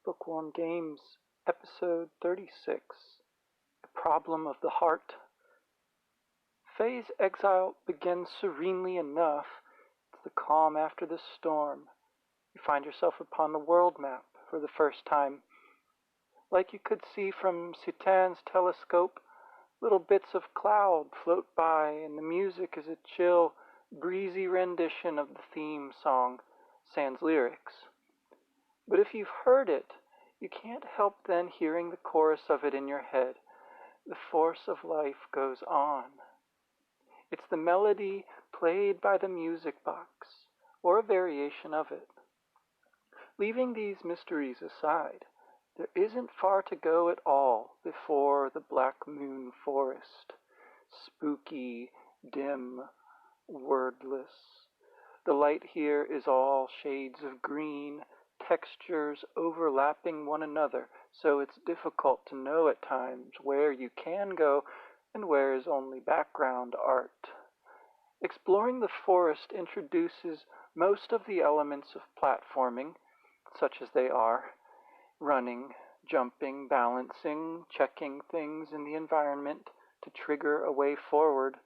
Bookwarm Games, Episode 36, The Problem of the Heart. Faye's exile begins serenely enough. It's the calm after the storm. You find yourself upon the world map for the first time. Like you could see from Citan's telescope, little bits of cloud float by, and the music is a chill, breezy rendition of the theme song, sans lyrics. But if you've heard it, you can't help then hearing the chorus of it in your head. The force of life goes on. It's the melody played by the music box, or a variation of it. Leaving these mysteries aside, there isn't far to go at all before the Black Moon Forest. Spooky, dim, wordless. The light here is all shades of green, textures overlapping one another, so it's difficult to know at times where you can go and where is only background art. Exploring the forest introduces most of the elements of platforming, such as they are: running, jumping, balancing, checking things in the environment to trigger a way forward,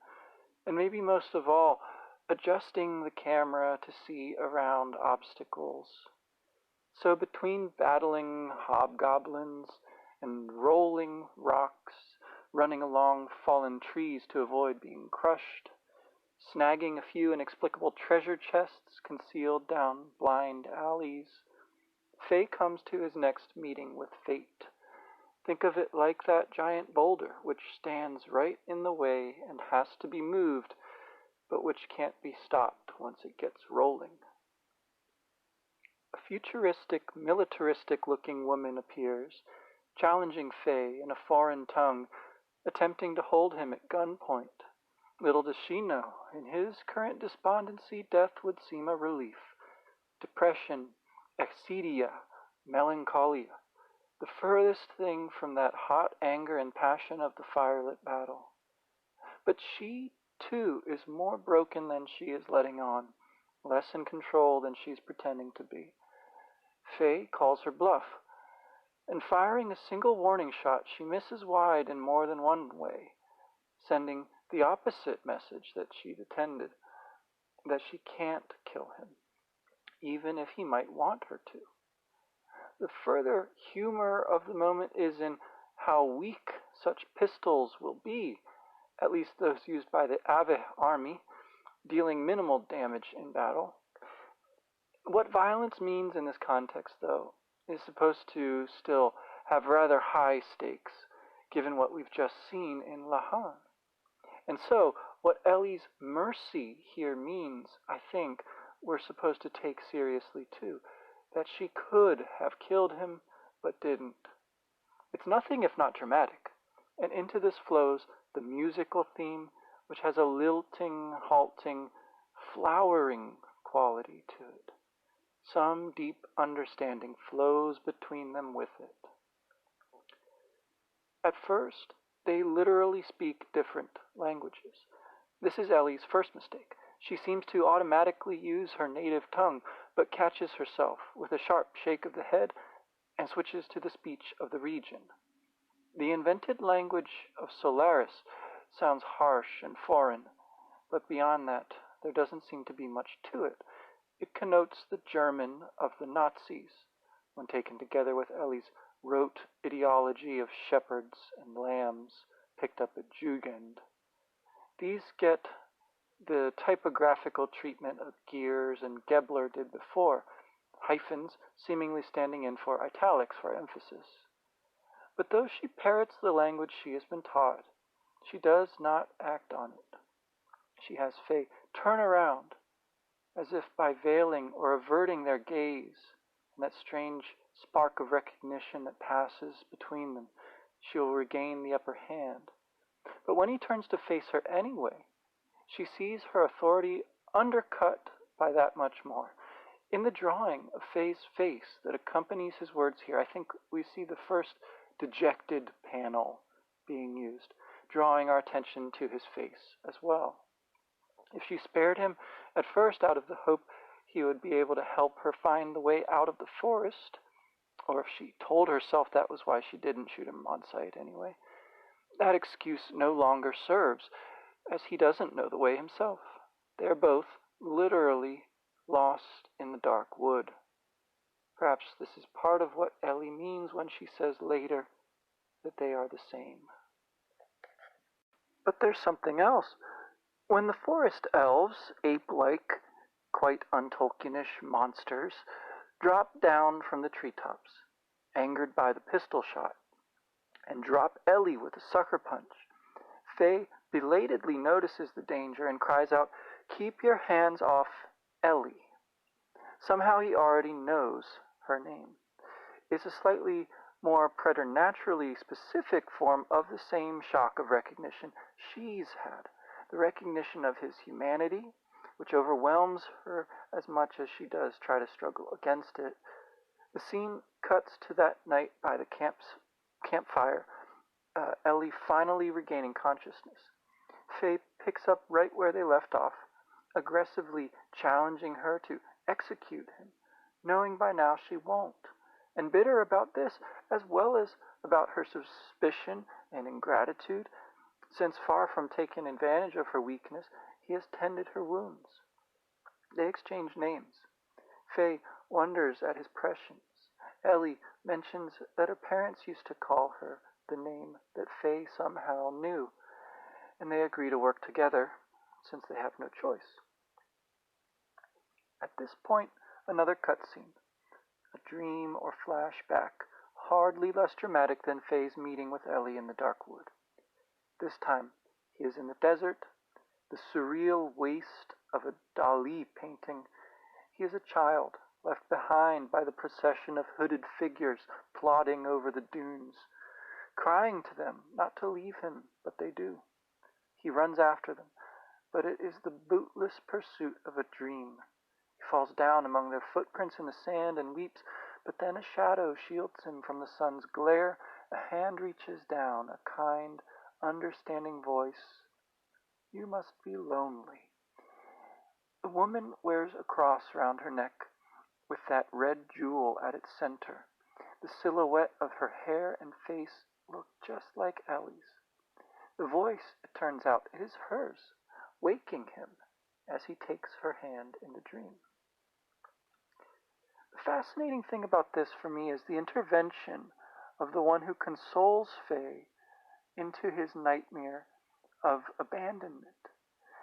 and maybe most of all, adjusting the camera to see around obstacles. So between battling hobgoblins and rolling rocks, running along fallen trees to avoid being crushed, snagging a few inexplicable treasure chests concealed down blind alleys, Faye comes to his next meeting with fate. Think of it like that giant boulder which stands right in the way and has to be moved, but which can't be stopped once it gets rolling. A futuristic, militaristic-looking woman appears, challenging Faye in a foreign tongue, attempting to hold him at gunpoint. Little does she know, in his current despondency, death would seem a relief. Depression, acedia, melancholia, the furthest thing from that hot anger and passion of the firelit battle. But she, too, is more broken than she is letting on, less in control than she's pretending to be. Faye calls her bluff, and firing a single warning shot, she misses wide in more than one way, sending the opposite message that she'd intended, that she can't kill him, even if he might want her to. The further humor of the moment is in how weak such pistols will be, at least those used by the Ave army, dealing minimal damage in battle. What violence means in this context, though, is supposed to still have rather high stakes, given what we've just seen in Lahan. And so, what Ellie's mercy here means, I think, we're supposed to take seriously too. That she could have killed him, but didn't. It's nothing if not dramatic, and into this flows the musical theme, which has a lilting, halting, flowering quality to it. Some deep understanding flows between them with it. At first, they literally speak different languages. This is Ellie's first mistake. She seems to automatically use her native tongue, but catches herself with a sharp shake of the head and switches to the speech of the region. The invented language of Solaris sounds harsh and foreign, but beyond that, there doesn't seem to be much to it. It connotes the German of the Nazis, when taken together with Ellie's rote ideology of shepherds and lambs picked up at Jugend. These get the typographical treatment of Gears and Gebler did before, hyphens seemingly standing in for italics for emphasis. But though she parrots the language she has been taught, she does not act on it. She has Faye turn around, as if by veiling or averting their gaze, and that strange spark of recognition that passes between them, she will regain the upper hand. But when he turns to face her anyway, she sees her authority undercut by that much more. In the drawing of Faye's face that accompanies his words here, I think we see the first dejected panel being used, drawing our attention to his face as well. If she spared him at first out of the hope he would be able to help her find the way out of the forest, Or if she told herself that was why she didn't shoot him on sight anyway. That excuse no longer serves, as he doesn't know the way himself. They're both literally lost in the dark wood. Perhaps this is part of what Ellie means when she says later that they are the same. But there's something else. When the forest elves, ape-like, quite un-Tolkienish monsters, drop down from the treetops, angered by the pistol shot, and drop Ellie with a sucker punch, Faye belatedly notices the danger and cries out, "Keep your hands off Ellie." Somehow he already knows her name. It's a slightly more preternaturally specific form of the same shock of recognition she's had, the recognition of his humanity, which overwhelms her as much as she does try to struggle against it. The scene cuts to that night by the campfire, Ellie finally regaining consciousness. Faye picks up right where they left off, aggressively challenging her to execute him, knowing by now she won't, and bitter about this as well as about her suspicion and ingratitude, since far from taking advantage of her weakness, he has tended her wounds. They exchange names. Faye wonders at his prescience. Ellie mentions that her parents used to call her the name that Faye somehow knew, and they agree to work together since they have no choice. At this point, another cutscene, a dream or flashback, hardly less dramatic than Faye's meeting with Ellie in the dark wood. This time, he is in the desert, the surreal waste of a Dali painting. He is a child, left behind by the procession of hooded figures plodding over the dunes, crying to them not to leave him, but they do. He runs after them, but it is the bootless pursuit of a dream. He falls down among their footprints in the sand and weeps, but then a shadow shields him from the sun's glare. A hand reaches down, a kind, understanding voice. "You must be lonely." The woman wears a cross round her neck, with that red jewel at its center. The silhouette of her hair and face look just like Ellie's. The voice, it turns out, is hers, waking him as he takes her hand in the dream. The fascinating thing about this for me is the intervention of the one who consoles Faye into his nightmare of abandonment,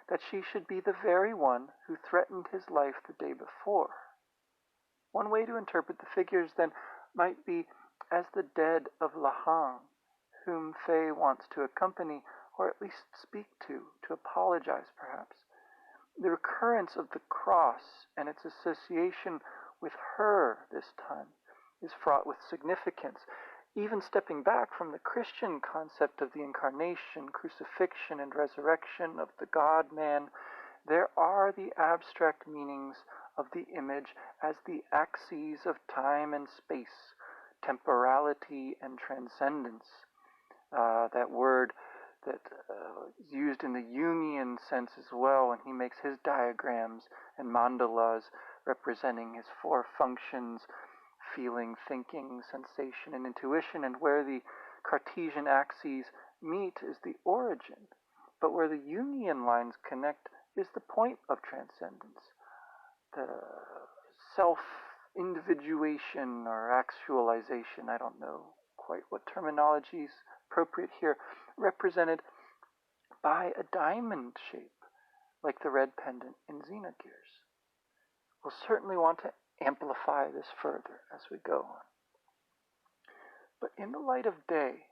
that she should be the very one who threatened his life the day before. One way to interpret the figures, then, might be as the dead of Lahang, whom Faye wants to accompany, or at least speak to apologize perhaps. The recurrence of the cross and its association with her this time is fraught with significance. Even stepping back from the Christian concept of the incarnation, crucifixion, and resurrection of the God-man, there are the abstract meanings of the image as the axes of time and space, temporality and transcendence. That word that is used in the Jungian sense as well when he makes his diagrams and mandalas representing his four functions: feeling, thinking, sensation, and intuition, and where the Cartesian axes meet is the origin, but where the Jungian lines connect is the point of transcendence, the self-individuation or actualization, I don't know quite what terminology is appropriate here, represented by a diamond shape, like the red pendant in Xenogears. We'll certainly want to amplify this further as we go on. But in the light of day,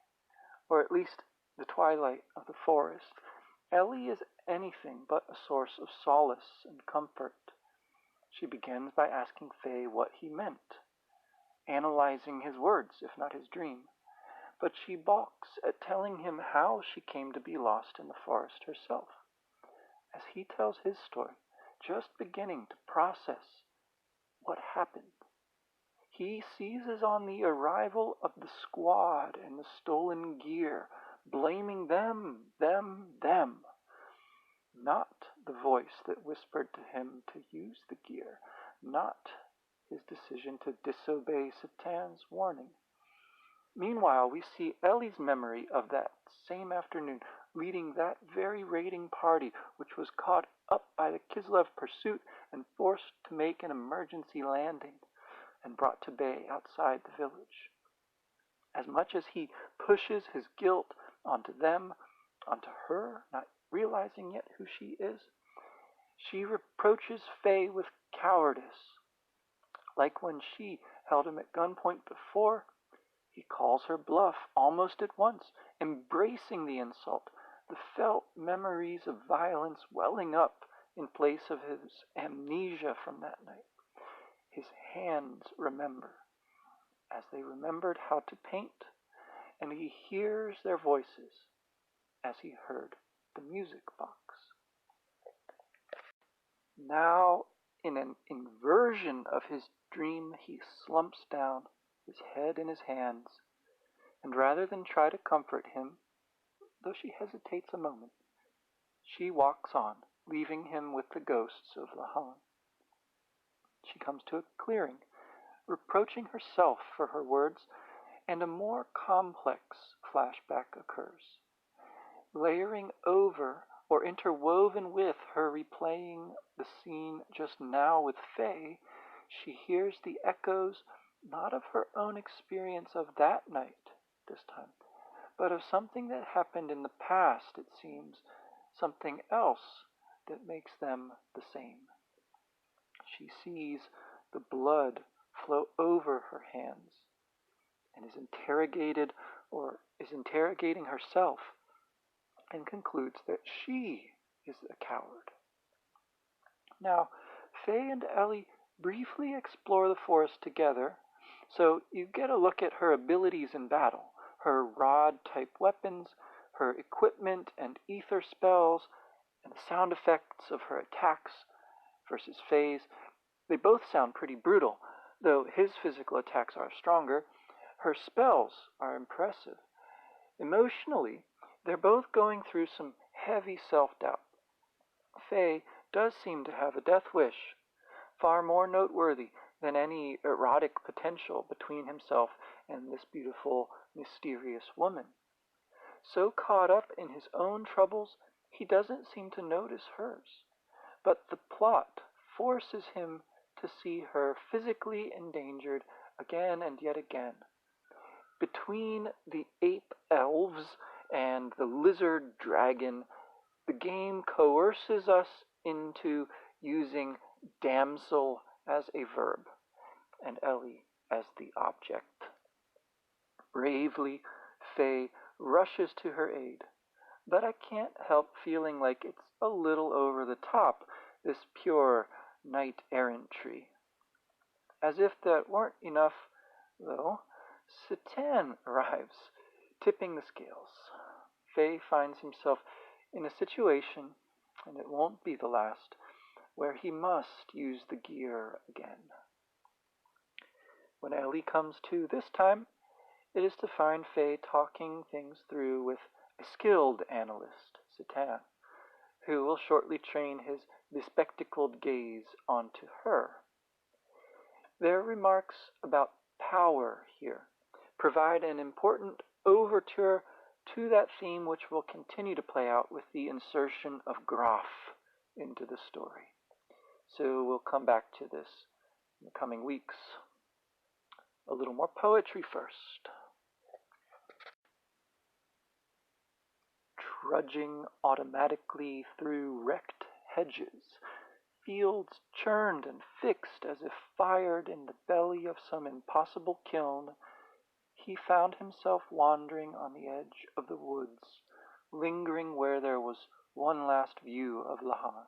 or at least the twilight of the forest, Ellie is anything but a source of solace and comfort. She begins by asking Faye what he meant, analyzing his words, if not his dream, but she balks at telling him how she came to be lost in the forest herself. As he tells his story, just beginning to process what happened, he seizes on the arrival of the squad and the stolen gear, blaming them. Not the voice that whispered to him to use the gear, not his decision to disobey Satan's warning. Meanwhile, we see Ellie's memory of that same afternoon, leading that very raiding party, which was caught up by the Kislev pursuit and forced to make an emergency landing and brought to bay outside the village. As much as he pushes his guilt onto them, onto her, not realizing yet who she is, she reproaches Faye with cowardice. Like when she held him at gunpoint before, he calls her bluff almost at once, embracing the insult, the felt memories of violence welling up in place of his amnesia from that night. His hands remember, as they remembered how to paint, and he hears their voices as he heard the music box. Now, in an inversion of his dream, he slumps down, his head in his hands, and rather than try to comfort him, though she hesitates a moment, she walks on, leaving him with the ghosts of Lahan. She comes to a clearing, reproaching herself for her words, and a more complex flashback occurs. Layering over or interwoven with her replaying the scene just now with Faye, she hears the echoes not of her own experience of that night this time, but of something that happened in the past, it seems, something else that makes them the same. She sees the blood flow over her hands and is interrogating herself and concludes that she is a coward. Now, Faye and Ellie briefly explore the forest together, so you get a look at her abilities in battle, her rod-type weapons, her equipment and ether spells, and the sound effects of her attacks versus Faye's. They both sound pretty brutal, though his physical attacks are stronger. Her spells are impressive. Emotionally, they're both going through some heavy self-doubt. Faye does seem to have a death wish, far more noteworthy than any erotic potential between himself and this beautiful, mysterious woman. So caught up in his own troubles, he doesn't seem to notice hers. But the plot forces him to see her physically endangered again and yet again. Between the ape elves and the lizard dragon, the game coerces us into using damsel as a verb and Ellie as the object. Bravely, Faye rushes to her aid, but I can't help feeling like it's a little over the top, this pure knight-errantry. As if that weren't enough, though, Satan arrives, tipping the scales. Faye finds himself in a situation, and it won't be the last, where he must use the gear again. When Ellie comes to this time, it is to find Faye talking things through with a skilled analyst, Satan, who will shortly train his bespectacled gaze onto her. Their remarks about power here provide an important overture to that theme which will continue to play out with the insertion of Graf into the story. So we'll come back to this in the coming weeks. A little more poetry first. Trudging automatically through wrecked hedges, fields churned and fixed as if fired in the belly of some impossible kiln, he found himself wandering on the edge of the woods, lingering where there was one last view of Lahan.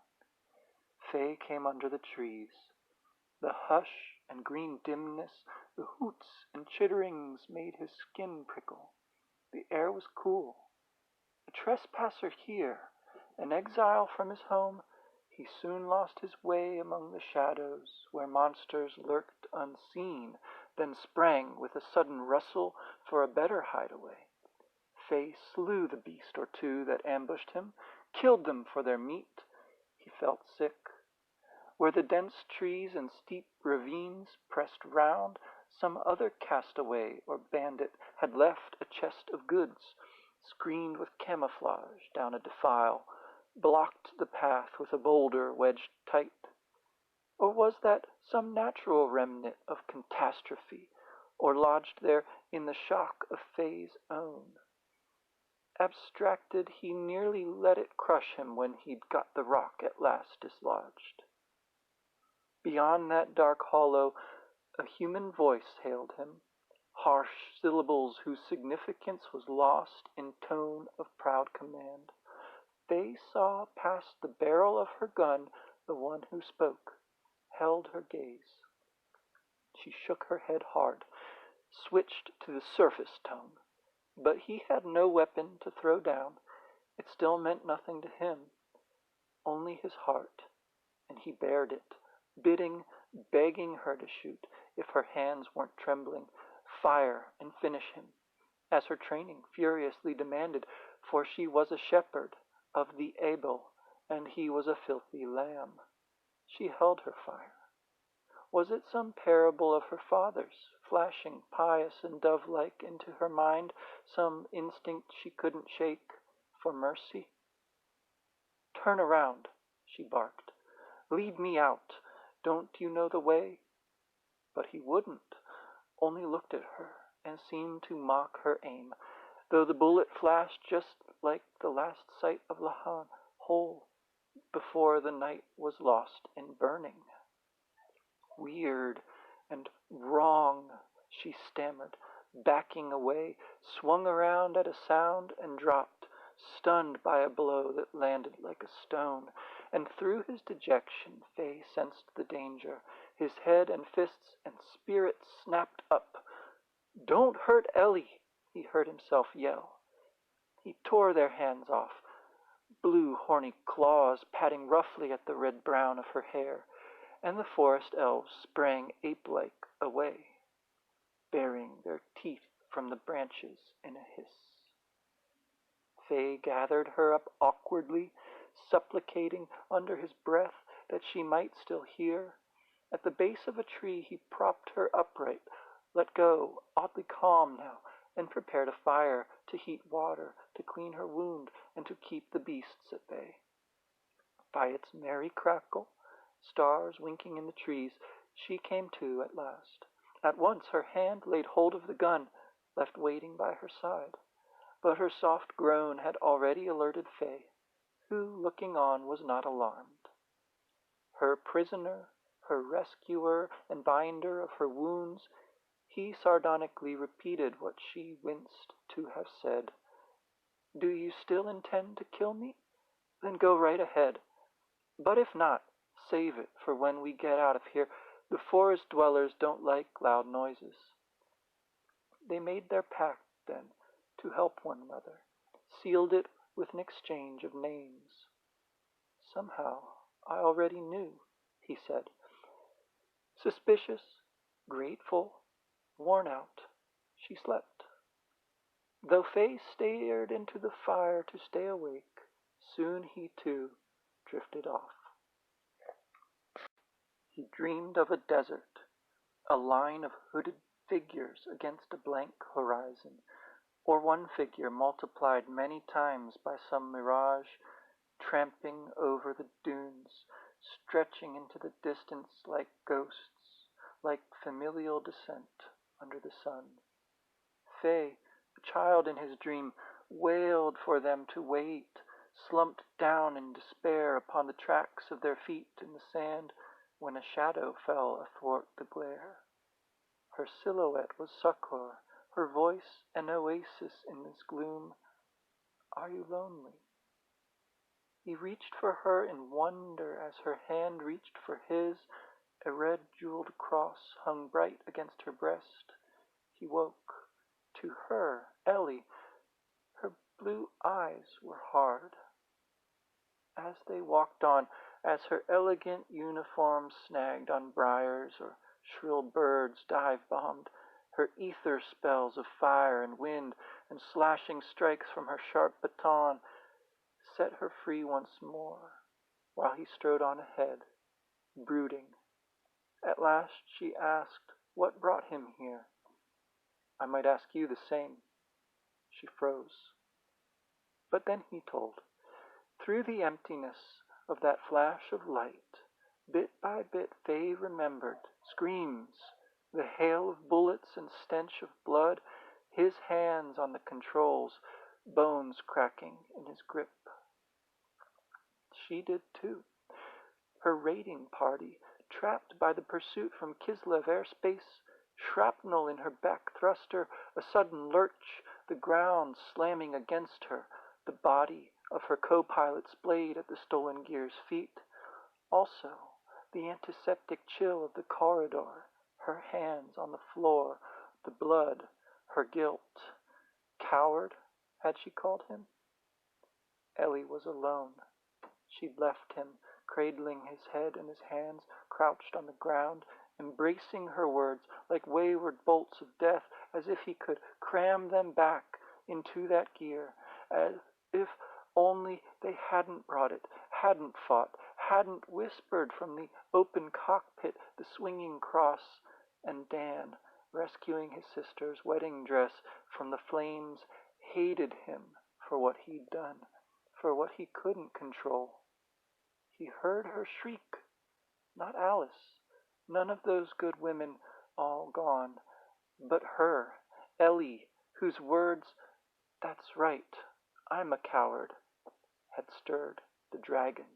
Faye came under the trees. The hush and green dimness, the hoots and chitterings made his skin prickle. The air was cool. A trespasser here, an exile from his home, he soon lost his way among the shadows where monsters lurked unseen, then sprang with a sudden rustle for a better hideaway. Faye slew the beast or two that ambushed him, killed them for their meat. He felt sick. where the dense trees and steep ravines pressed round, some other castaway or bandit had left a chest of goods, screened with camouflage down a defile, blocked the path with a boulder wedged tight. Or was that some natural remnant of catastrophe, or lodged there in the shock of Faye's own? Abstracted, he nearly let it crush him when he'd got the rock at last dislodged. Beyond that dark hollow, a human voice hailed him, harsh syllables whose significance was lost in tone of proud command. Faye saw past the barrel of her gun the one who spoke, held her gaze. She shook her head hard, switched to the surface tone. But he had no weapon to throw down. It still meant nothing to him, only his heart, and he bared it, bidding, begging her to shoot, if her hands weren't trembling, fire and finish him, as her training furiously demanded, for she was a shepherd of the Abel, and he was a filthy lamb. She held her fire. Was it some parable of her father's, flashing pious and dove-like into her mind, some instinct she couldn't shake, for mercy? "Turn around," she barked. "Lead me out. Don't you know the way?" But he wouldn't, only looked at her and seemed to mock her aim, though the bullet flashed just like the last sight of Lahan, whole, before the night was lost in burning. "Weird and wrong," she stammered, backing away, swung around at a sound and dropped, stunned by a blow that landed like a stone. And through his dejection Faye sensed the danger. His head and fists and spirit snapped up. "Don't hurt Ellie," he heard himself yell. He tore their hands off, blue horny claws patting roughly at the red-brown of her hair, and the forest elves sprang ape-like away, burying their teeth from the branches in a hiss. Faye gathered her up awkwardly, supplicating under his breath that she might still hear. At the base of a tree he propped her upright, let go, oddly calm now, and prepared a fire, to heat water, to clean her wound, and to keep the beasts at bay. By its merry crackle, stars winking in the trees, she came to at last. At once her hand laid hold of the gun, left waiting by her side. But her soft groan had already alerted Faye, who, looking on, was not alarmed. Her prisoner, her rescuer and binder of her wounds, he sardonically repeated what she winced to have said. "Do you still intend to kill me? Then go right ahead. But if not, save it for when we get out of here. The forest dwellers don't like loud noises." They made their pact, then, to help one another, sealed it with an exchange of names. "Somehow I already knew," he said. Suspicious, grateful, worn out, she slept. Though Faye stared into the fire to stay awake, soon he too drifted off. He dreamed of a desert, a line of hooded figures against a blank horizon, or one figure multiplied many times by some mirage, tramping over the dunes, stretching into the distance like ghosts, like familial descent under the sun. Faye, a child in his dream, wailed for them to wait, slumped down in despair upon the tracks of their feet in the sand, when a shadow fell athwart the glare. Her silhouette was succor, her voice an oasis in this gloom. "Are you lonely?" He reached for her in wonder as her hand reached for his. A red-jeweled cross hung bright against her breast. He woke. To her, Ellie, her blue eyes were hard. As they walked on, as her elegant uniform snagged on briars or shrill birds dive-bombed, her ether spells of fire and wind and slashing strikes from her sharp baton set her free once more, while he strode on ahead, brooding. At last she asked what brought him here. I might ask you the same. She froze. But then he told. Through the emptiness of that flash of light, bit by bit Faye remembered screams, the hail of bullets and stench of blood, his hands on the controls, bones cracking in his grip. She did too. Her raiding party, trapped by the pursuit from Kislev airspace, shrapnel in her back thruster, a sudden lurch, the ground slamming against her, the body of her co-pilot splayed at the stolen gear's feet. Also, the antiseptic chill of the corridor, her hands on the floor, the blood, her guilt. Coward, had she called him? Ellie was alone. She'd left him, cradling his head in his hands, crouched on the ground, embracing her words like wayward bolts of death, as if he could cram them back into that gear, as if only they hadn't brought it, hadn't fought, hadn't whispered from the open cockpit the swinging cross, and Dan, rescuing his sister's wedding dress from the flames, hated him for what he'd done, for what he couldn't control. He heard her shriek, not Alice, none of those good women all gone, but her, Ellie, whose words, "That's right, I'm a coward," had stirred the dragon.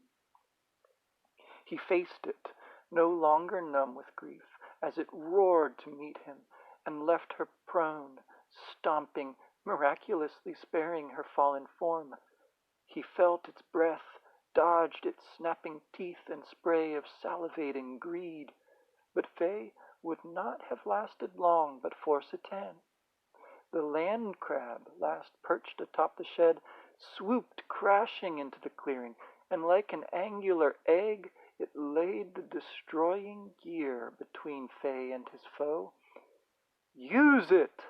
He faced it, no longer numb with grief, as it roared to meet him and left her prone, stomping, miraculously sparing her fallen form. He felt its breath, dodged its snapping teeth and spray of salivating greed. But Faye would not have lasted long but for Satan. The land crab, last perched atop the shed, swooped crashing into the clearing, and like an angular egg, it laid the destroying gear between Faye and his foe. "Use it!"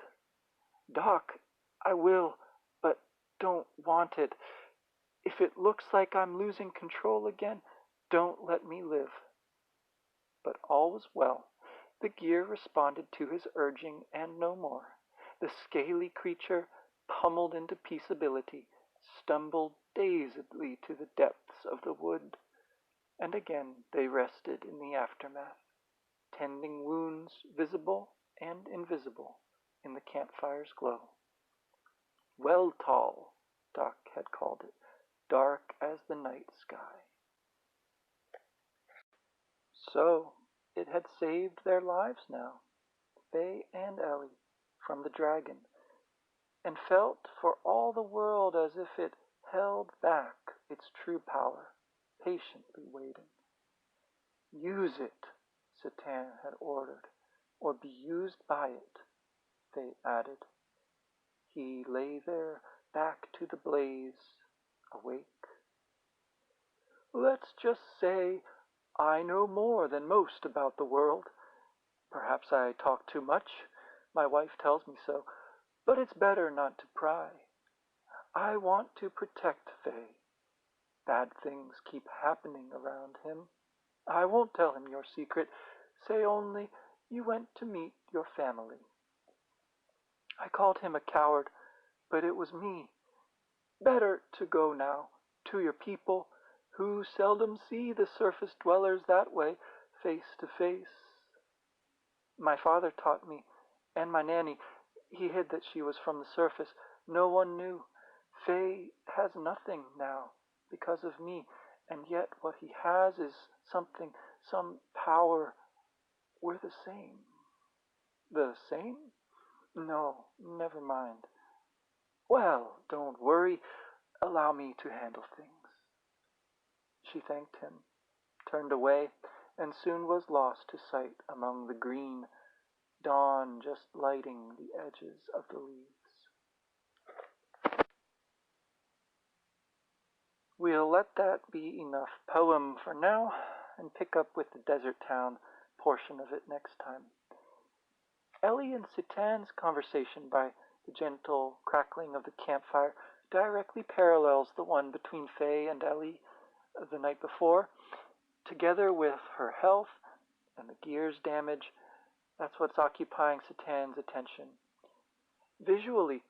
"Doc, I will, but don't want it. If it looks like I'm losing control again, don't let me live." But all was well. The gear responded to his urging and no more. The scaly creature, pummeled into peaceability, stumbled dazedly to the depths of the wood. And again they rested in the aftermath, tending wounds visible and invisible in the campfire's glow. Well tall, Doc had called it, dark as the night sky. So it had saved their lives now, Faye and Ellie, from the dragon, and felt for all the world as if it held back its true power, patiently waiting. "Use it," Satan had ordered, "or be used by it," Faye added. He lay there, back to the blaze, awake. "Let's just say I know more than most about the world. Perhaps I talk too much. My wife tells me so. But it's better not to pry. I want to protect Faye. Bad things keep happening around him. I won't tell him your secret. Say only you went to meet your family. I called him a coward, but it was me. Better to go now, to your people, who seldom see the surface dwellers that way, face to face. My father taught me, and my nanny. He hid that she was from the surface. No one knew. Faye has nothing now, because of me, and yet what he has is something, some power. We're the same." "The same? No, never mind." "Well, don't worry. Allow me to handle things." She thanked him, turned away, and soon was lost to sight among the green, dawn just lighting the edges of the leaves. We'll let that be enough poem for now, and pick up with the desert town portion of it next time. Ellie and Satan's conversation, by the gentle crackling of the campfire, directly parallels the one between Faye and Ellie the night before. Together with her health and the gear's damage, that's what's occupying Satan's attention. Visually,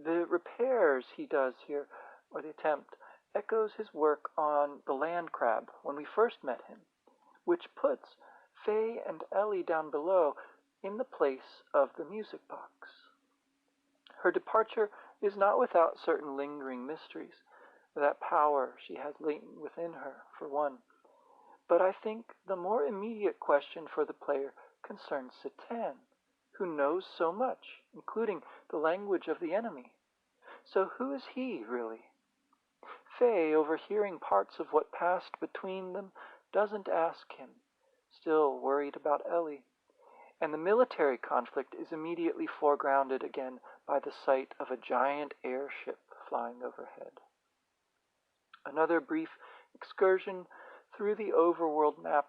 the repairs he does here, or the attempt, echoes his work on the land crab when we first met him, which puts Faye and Ellie down below in the place of the music box. Her departure is not without certain lingering mysteries, that power she has latent within her, for one. But I think the more immediate question for the player concerns Satan, who knows so much, including the language of the enemy. So who is he, really? Faye, overhearing parts of what passed between them, doesn't ask him, still worried about Ellie. And the military conflict is immediately foregrounded again by the sight of a giant airship flying overhead. Another brief excursion through the overworld map,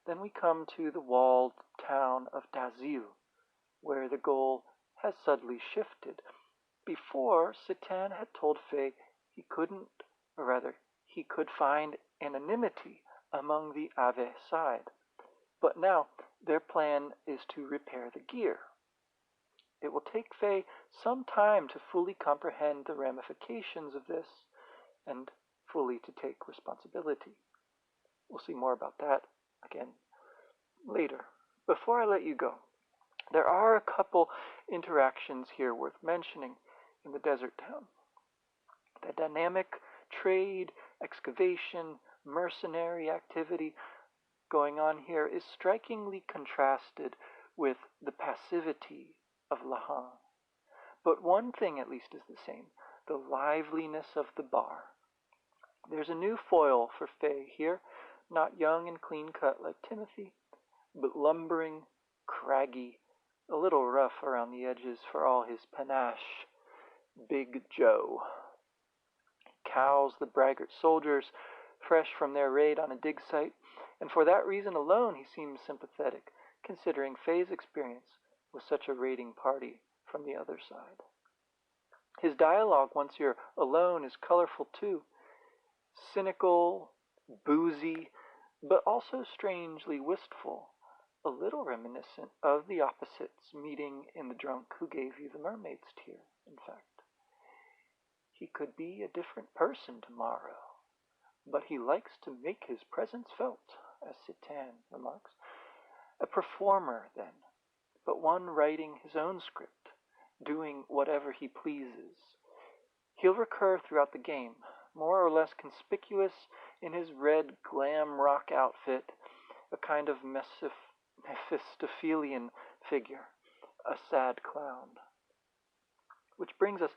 then we come to the walled town of Dazil, where the goal has suddenly shifted. Before, Satan had told Faye he couldn't, or rather, he could find anonymity among the Ave side. But now, their plan is to repair the gear. It will take Faye some time to fully comprehend the ramifications of this, and fully to take responsibility. We'll see more about that, again, later. Before I let you go, there are a couple interactions here worth mentioning in the desert town. The dynamic trade, excavation, mercenary activity going on here is strikingly contrasted with the passivity of Lahan. But one thing at least is the same, the liveliness of the bar. There's a new foil for Faye here, not young and clean-cut like Timothy, but lumbering, craggy, a little rough around the edges for all his panache, Big Joe. He cows the braggart soldiers, fresh from their raid on a dig site, and for that reason alone he seems sympathetic, considering Faye's experience with such a raiding party from the other side. His dialogue, once you're alone, is colorful too. Cynical, boozy, but also strangely wistful, a little reminiscent of the opposites meeting in the drunk who gave you the mermaid's tear, in fact. He could be a different person tomorrow, but he likes to make his presence felt, as Satan remarks. A performer, then, but one writing his own script, doing whatever he pleases. He'll recur throughout the game, more or less conspicuous in his red glam rock outfit, a kind of Mephistophelian figure, a sad clown. Which brings us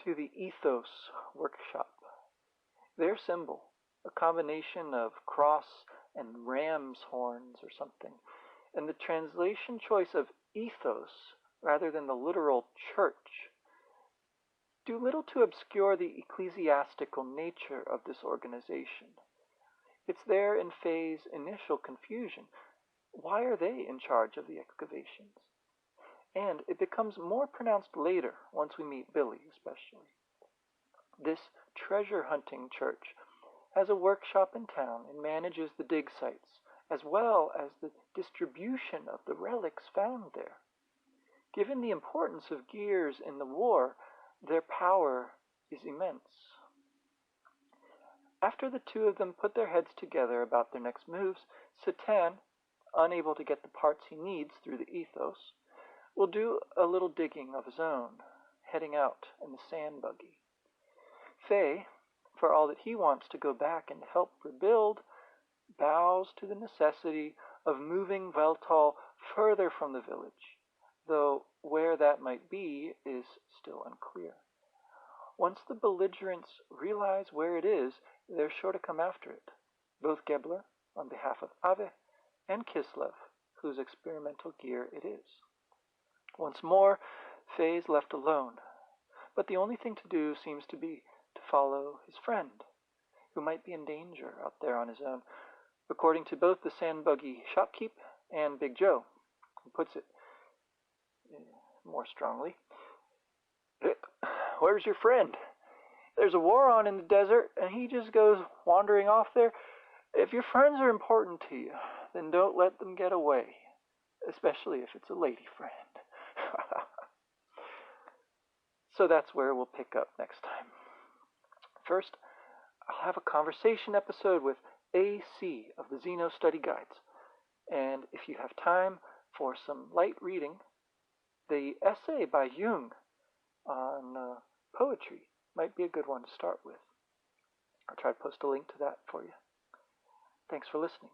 to the Ethos workshop. Their symbol, a combination of cross and ram's horns or something, and the translation choice of ethos rather than the literal church, do little to obscure the ecclesiastical nature of this organization. It's there in Faye's initial confusion. Why are they in charge of the excavations? And it becomes more pronounced later, once we meet Billy especially. This treasure-hunting church has a workshop in town and manages the dig sites, as well as the distribution of the relics found there. Given the importance of gears in the war, their power is immense. After the two of them put their heads together about their next moves, Satan, unable to get the parts he needs through the ethos, will do a little digging of his own, heading out in the sand buggy. Faye, for all that he wants to go back and help rebuild, bows to the necessity of moving Veltal further from the village, though where that might be is still unclear. Once the belligerents realize where it is, they're sure to come after it, both Gebler, on behalf of Ave, and Kislev, whose experimental gear it is. Once more, Faye's left alone, but the only thing to do seems to be to follow his friend, who might be in danger out there on his own, according to both the sand buggy shopkeep and Big Joe, who puts it more strongly. Where's your friend? There's a war on in the desert, and he just goes wandering off there. If your friends are important to you, then don't let them get away, especially if it's a lady friend. So that's where we'll pick up next time. First, I'll have a conversation episode with AC of the Xeno Study Guides. And if you have time for some light reading, the essay by Jung on poetry might be a good one to start with. I'll try to post a link to that for you. Thanks for listening.